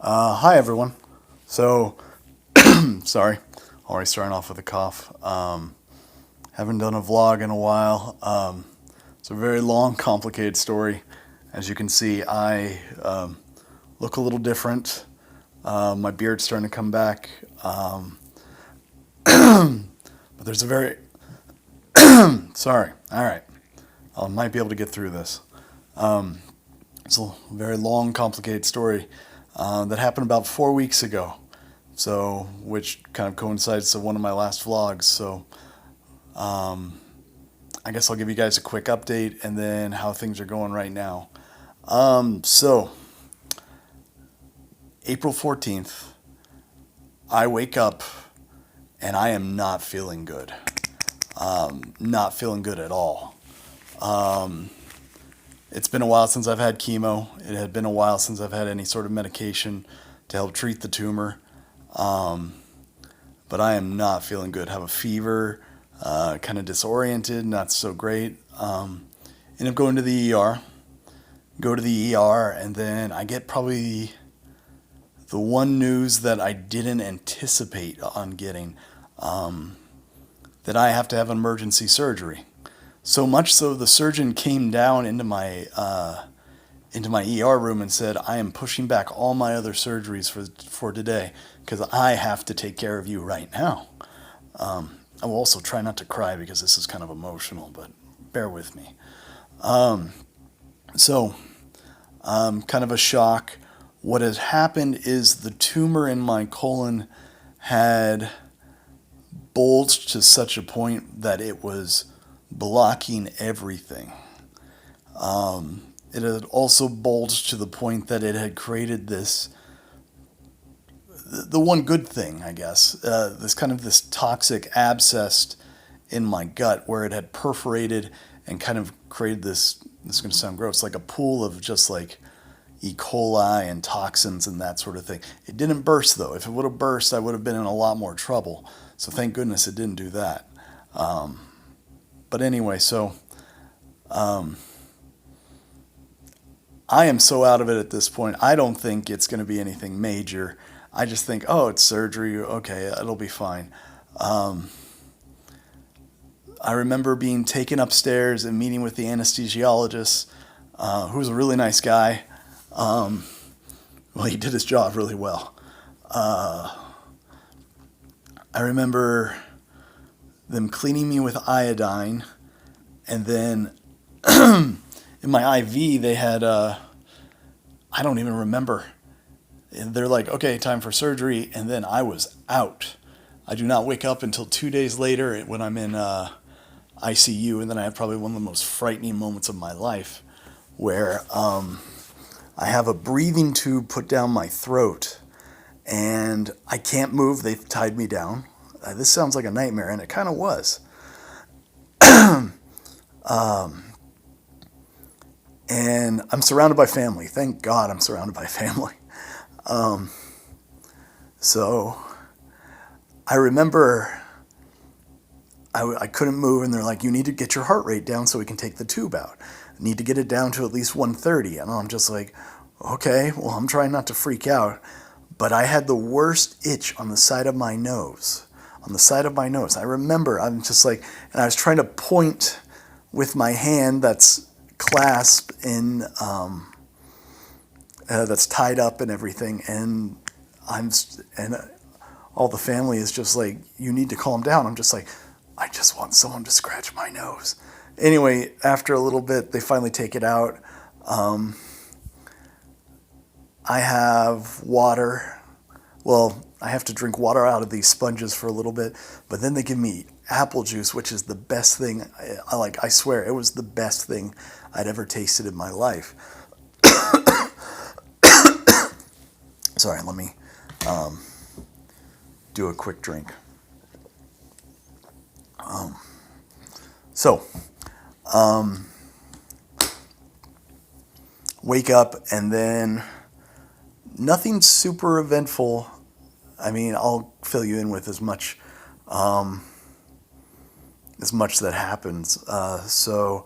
Hi everyone. So, sorry, already starting off with a cough. Haven't done a vlog in a while. It's a very long, complicated story. As you can see, I look a little different. My beard's starting to come back. But there's a very, sorry, all right, I might be able to get through this. It's a very long, complicated story that happened about 4 weeks ago. So, which kind of coincides with one of my last vlogs. So, I guess I'll give you guys a quick update and then how things are going right now. So, April 14th, I wake up and I am not feeling good. Not feeling good at all. It's been a while since I've had chemo. It had been a while since I've had any sort of medication to help treat the tumor. But I am not feeling good. Have a fever, kind of disoriented, not so great. End up going to the ER. Go to the ER, and then I get probably the one news that I didn't anticipate on getting, that I have to have emergency surgery. So much so, the surgeon came down into my ER room and said, "I am pushing back all my other surgeries for today because I have to take care of you right now." I will also try not to cry because this is kind of emotional, but bear with me. So, kind of a shock. What had happened is the tumor in my colon had bulged to such a point that it was blocking everything. It had also bulged to the point that it had created the one good thing, I guess, this toxic abscess in my gut where it had perforated and kind of created this is going to sound gross, like a pool of just like E. coli and toxins and that sort of thing. It didn't burst though. If it would have burst, I would have been in a lot more trouble. So thank goodness it didn't do that. But anyway, so I am so out of it at this point. I don't think it's going to be anything major. I just think, oh, it's surgery. Okay, it'll be fine. I remember being taken upstairs and meeting with the anesthesiologist, who was a really nice guy. Well, he did his job really well. I remember them cleaning me with iodine, and then in my IV they had I don't even remember. They're like, okay, time for surgery, and then I was out. I do not wake up until 2 days later when I'm in ICU, and then I have probably one of the most frightening moments of my life, where I have a breathing tube put down my throat, and I can't move. They've tied me down. This sounds like a nightmare, and it kind of was. And I'm surrounded by family. Thank God I'm surrounded by family. So I remember I couldn't move, and they're like, "You need to get your heart rate down so we can take the tube out. Need to get it down to at least 130." And I'm just like, okay, well, I'm trying not to freak out. But I had the worst itch on the side of my nose. On the side of my nose. I remember, I'm just like, and I was trying to point with my hand that's clasped in, that's tied up and everything. And and all the family is just like, "You need to calm down." I'm just like, I just want someone to scratch my nose. Anyway, after a little bit, they finally take it out. I have water. Well, I have to drink water out of these sponges for a little bit, but then they give me apple juice, which is the best thing. I swear, it was the best thing I'd ever tasted in my life. Sorry, let me do a quick drink. So, wake up, and then nothing super eventful. I mean, I'll fill you in with as much that happens. So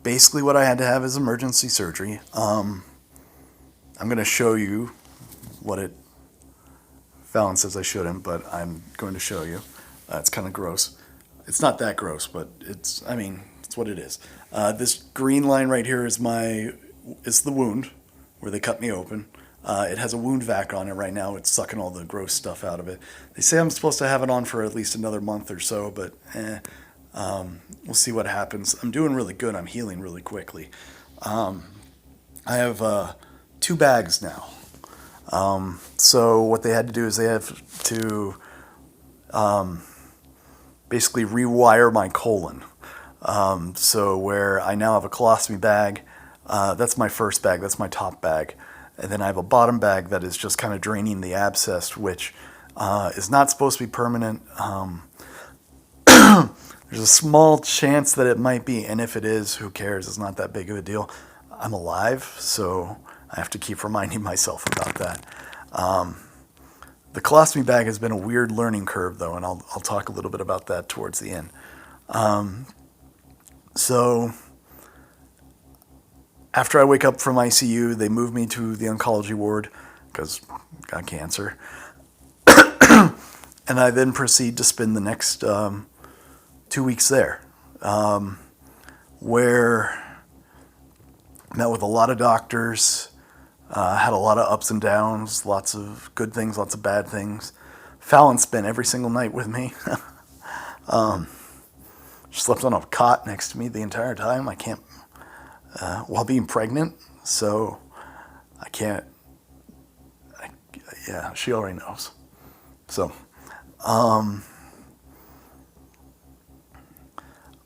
basically what I had to have is emergency surgery. I'm going to show you what it. Fallon says I shouldn't, but I'm going to show you. It's kind of gross. It's not that gross, but I mean, it's what it is. This green line right here is the wound where they cut me open. It has a wound vac on it right now. It's sucking all the gross stuff out of it. They say I'm supposed to have it on for at least another month or so, but we'll see what happens. I'm doing really good. I'm healing really quickly. I have 2 bags now. So what they had to do is they have to basically rewire my colon. So where I now have a colostomy bag, that's my first bag, that's my top bag. And then I have a bottom bag that is just kind of draining the abscess, which is not supposed to be permanent. There's a small chance that it might be, and if it is, who cares? It's not that big of a deal. I'm alive, so I have to keep reminding myself about that. The colostomy bag has been a weird learning curve, though, and I'll talk a little bit about that towards the end. So after I wake up from ICU, they move me to the oncology ward because I got cancer. And I then proceed to spend the next 2 weeks there, where I met with a lot of doctors, had a lot of ups and downs, lots of good things, lots of bad things. Fallon spent every single night with me. She slept on a cot next to me the entire time. I can't, while being pregnant, so I can't, yeah, she already knows. So,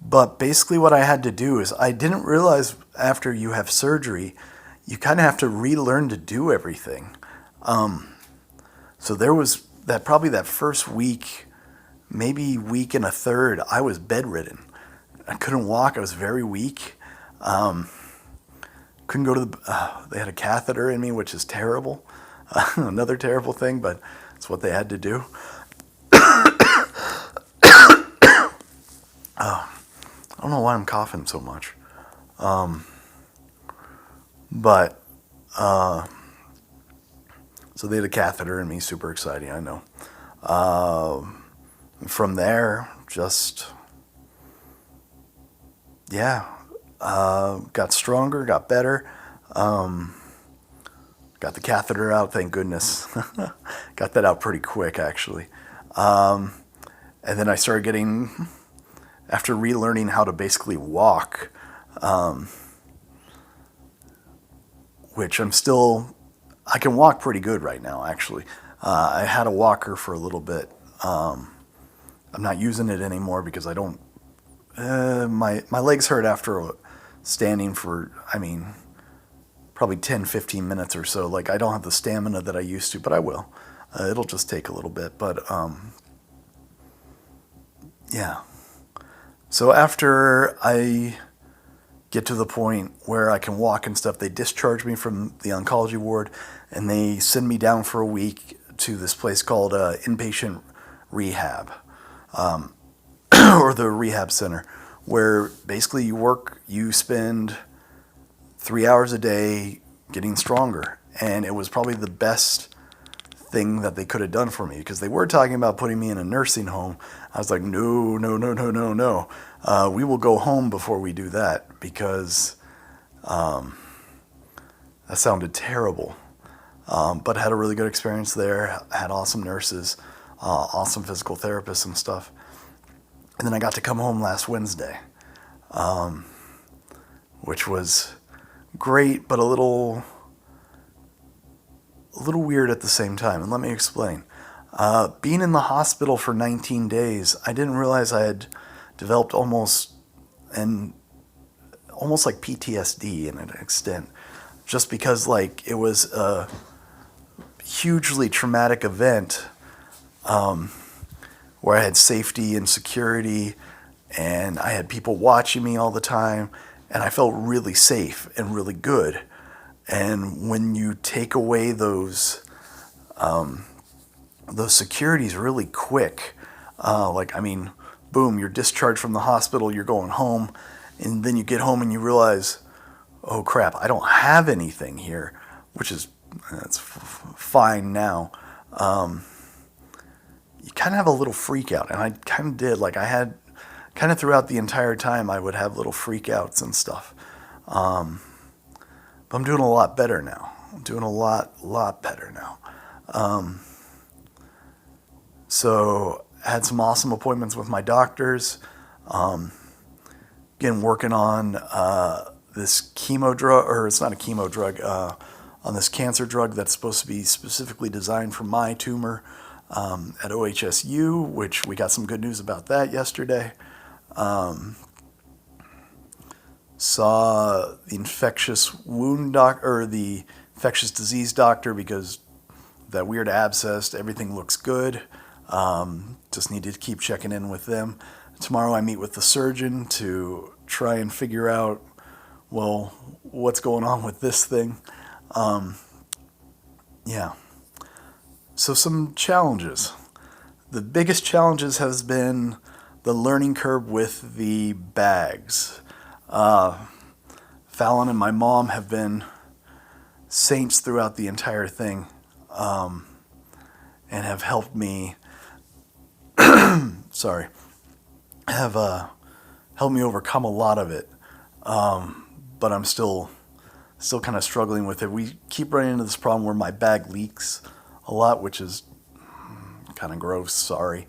but basically what I had to do is I didn't realize after you have surgery, you kind of have to relearn to do everything. So there was probably that first week, maybe week and a third, I was bedridden. I couldn't walk. I was very weak. Couldn't go to they had a catheter in me, which is terrible. Another terrible thing, but it's what they had to do. I don't know why I'm coughing so much. But so they had a catheter in me, super exciting, I know. From there, just, yeah, got stronger, got better. Got the catheter out, thank goodness. Got that out pretty quick, actually. And then I started getting, after relearning how to basically walk, which I can walk pretty good right now, actually. I had a walker for a little bit. I'm not using it anymore because I don't, my legs hurt after standing for, probably 10, 15 minutes or so. Like, I don't have the stamina that I used to, but I will. It'll just take a little bit, but yeah. So after I get to the point where I can walk and stuff, they discharge me from the oncology ward and they send me down for a week to this place called inpatient rehab, or the rehab center, where basically you spend 3 hours a day getting stronger. And it was probably the best thing that they could have done for me, because they were talking about putting me in a nursing home. I was like, no. We will go home before we do that, because that sounded terrible. But had a really good experience there, had awesome nurses, awesome physical therapists and stuff. And then I got to come home last Wednesday, which was great, but a little weird at the same time. And let me explain. Being in the hospital for 19 days, I didn't realize I had developed almost like PTSD in an extent, just because like it was a hugely traumatic event, where I had safety and security, and I had people watching me all the time, and I felt really safe and really good. And when you take away those securities really quick, boom, you're discharged from the hospital, you're going home, and then you get home and you realize, oh crap, I don't have anything here, which is fine now. You kind of have a little freak out, and I kind of did. Like I had kind of throughout the entire time, I would have little freak outs and stuff. But I'm doing a lot better now. I'm doing a lot better now. So I had some awesome appointments with my doctors. Again, working on this chemo drug, or it's not a chemo drug, on this cancer drug that's supposed to be specifically designed for my tumor at OHSU, which we got some good news about that yesterday. Saw the infectious wound doc, or the infectious disease doctor, because that weird abscess, everything looks good. Just need to keep checking in with them. Tomorrow I meet with the surgeon to try and figure out, well, what's going on with this thing. Yeah. So some challenges. The biggest challenges has been the learning curve with the bags. Fallon and my mom have been saints throughout the entire thing, and have helped me, sorry, have helped me overcome a lot of it. But I'm still kind of struggling with it. We keep running into this problem where my bag leaks a lot, which is kind of gross, sorry.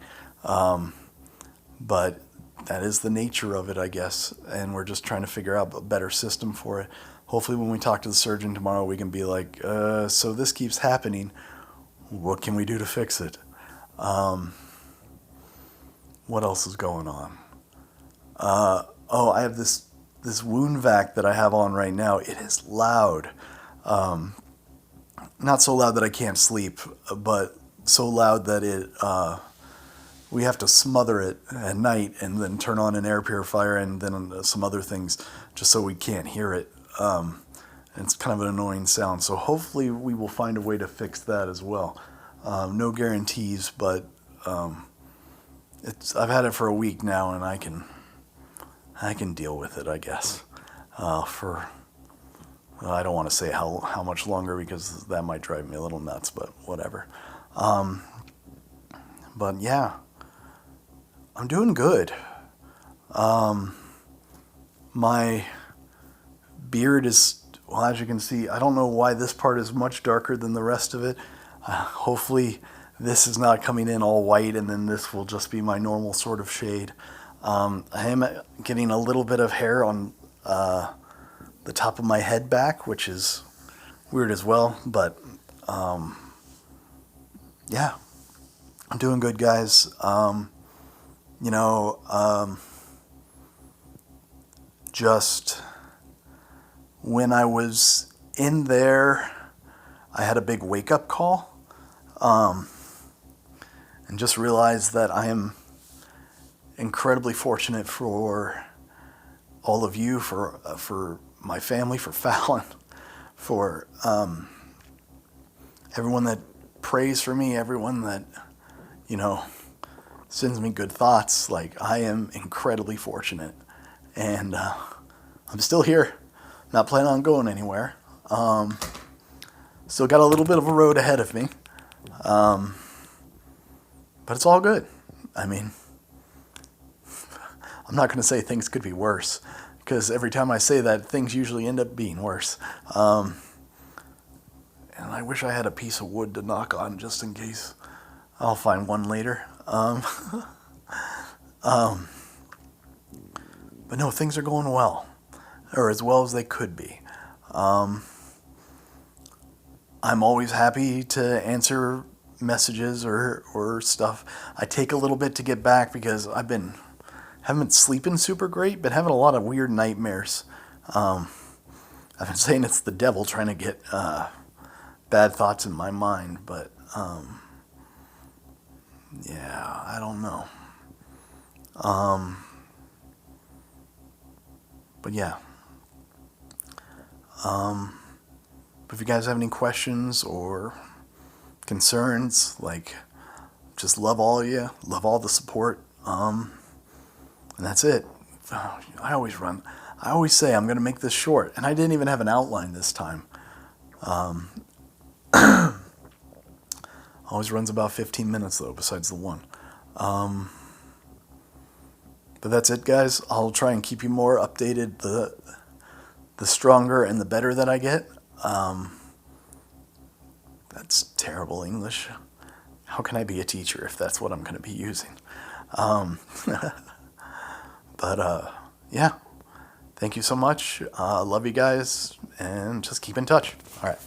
But that is the nature of it, I guess, and we're just trying to figure out a better system for it. Hopefully when we talk to the surgeon tomorrow, we can be like, so this keeps happening. What can we do to fix it? What else is going on? I have this wound vac that I have on right now. It is loud. Not so loud that I can't sleep, but so loud that we have to smother it at night and then turn on an air purifier and then some other things just so we can't hear it. And it's kind of an annoying sound. So hopefully we will find a way to fix that as well. No guarantees, but I've had it for a week now, and I can deal with it, I guess. I don't want to say how much longer, because that might drive me a little nuts, but whatever. But yeah, I'm doing good. My beard is, well, as you can see, I don't know why this part is much darker than the rest of it. Hopefully this is not coming in all white, and then this will just be my normal sort of shade. I am getting a little bit of hair on the top of my head back, which is weird as well, but yeah, I'm doing good, guys. Just when I was in there, I had a big wake-up call, and just realized that I am incredibly fortunate for all of you, for my family, for Fallon, for everyone that prays for me, everyone that, sends me good thoughts. Like, I am incredibly fortunate, and I'm still here, not planning on going anywhere. Still got a little bit of a road ahead of me, but it's all good. I mean, I'm not going to say things could be worse, because every time I say that, things usually end up being worse. And I wish I had a piece of wood to knock on just in case. I'll find one later. But no, things are going well, or as well as they could be. I'm always happy to answer messages or stuff. I take a little bit to get back because haven't been sleeping super great, but having a lot of weird nightmares. I've been saying it's the devil trying to get bad thoughts in my mind, but yeah, I don't know. But yeah. But if you guys have any questions or concerns, like, just love all of you, love all the support, and that's it. I always say I'm going to make this short, and I didn't even have an outline this time. Always runs about 15 minutes though, besides the one. But that's it, guys. I'll try and keep you more updated the stronger and the better that I get. That's terrible English. How can I be a teacher if that's what I'm going to be using? Um, but yeah, thank you so much. Love you guys, and just keep in touch. All right.